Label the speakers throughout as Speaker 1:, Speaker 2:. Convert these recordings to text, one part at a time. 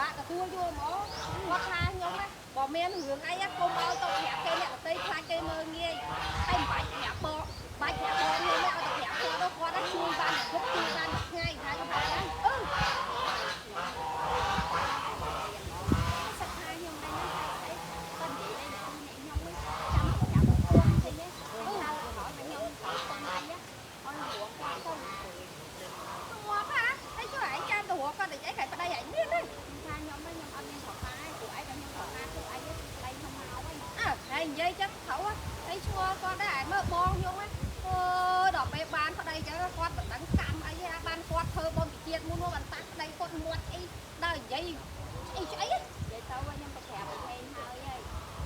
Speaker 1: បាក់ទទួលយកមកគាត់ថាខ្ញុំណាបើមានរឿងអីកុំឲ្យទៅប្រាប់គេអ្នកដទៃខ្លាចគេមើលងាយតែមិនបាច់ប្រាប់បងបាច់ប្រាប់បងខ្ញុំឲ្យទៅប្រាប់គាត់ទៅគាត់ជួយបានយប់ជួយបានមួយថ្ងៃថាខ្ញុំថាហ្នឹងសិក្សាខ្ញុំដែរណាតែនិយាយដែរខ្ញុំវិញចាំចាំខ្លួនទេណាថាhỏiតែខ្ញុំទៅណៃអត់លួងគាត់ទៅមកហ่าតែជួយឯងចាំទៅរកគាត់តែអីគេប្តីឯងនេះទេថាខ្ញុំវិញខ្ញុំអត់មានប្រកាយព្រោះអីតែខ្ញុំប្រកាយធ្វើអីទេប្តីខ្ញុំមកវិញហើយនិយាយចឹងត្រូវអីឈ្មោះគាត់ដែរឯងមើលបងខ្ញុំហ្នឹងអូយដល់ពេលបានប្តីចឹងគាត់មិនដឹងកម្មអីទេបានគាត់ធ្វើបុណ្យជាតិមួយនោះបានតាក់ប្តីគាត់មាត់អីដល់និយាយអីស្អីនិយាយទៅខ្ញុំទៅប្រាប់ប្រហែលហើយ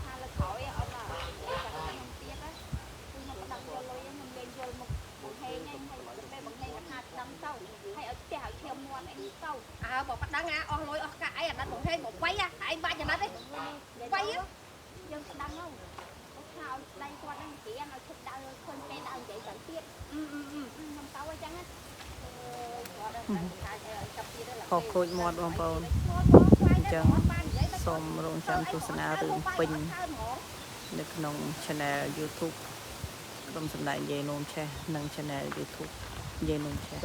Speaker 1: ថាលើក្រោយអត់មកនិយាយចឹងខ្ញុំទៀតគឺខ្ញុំមិនដឹងយកលុយខ្ញុំលេងយល់មុខបង្ហេងហ្នឹងហើយពេលបង្ហេងថាដឹងទៅហើយឲ្យផ្ទះឲ្យឈាមមាត់អីទៅបើប៉ណ្ដឹងអស់លុយអស់កាក់អីអាណិតបង្ហេងមកវាយឯងបាច់អាណិតទេវាយយើងស្ដឹងហ្នឹងថាឲ្យដៃគាត់ហ្នឹងព្រានឲ្យឈឹកដើរឃើញពេលដើរនិយាយទៅទៀតខ្ញុំទៅអញ្ចឹងណា
Speaker 2: ខុសខូចមាត់បងប្អូនអញ្ចឹងសូមរងចាំទស្សនារឿងពេញនៅក្នុង Channel YouTube ក្រុមសម្ដែងយាយនោមឆេះនិង Channel YouTube យាយនោមឆេះ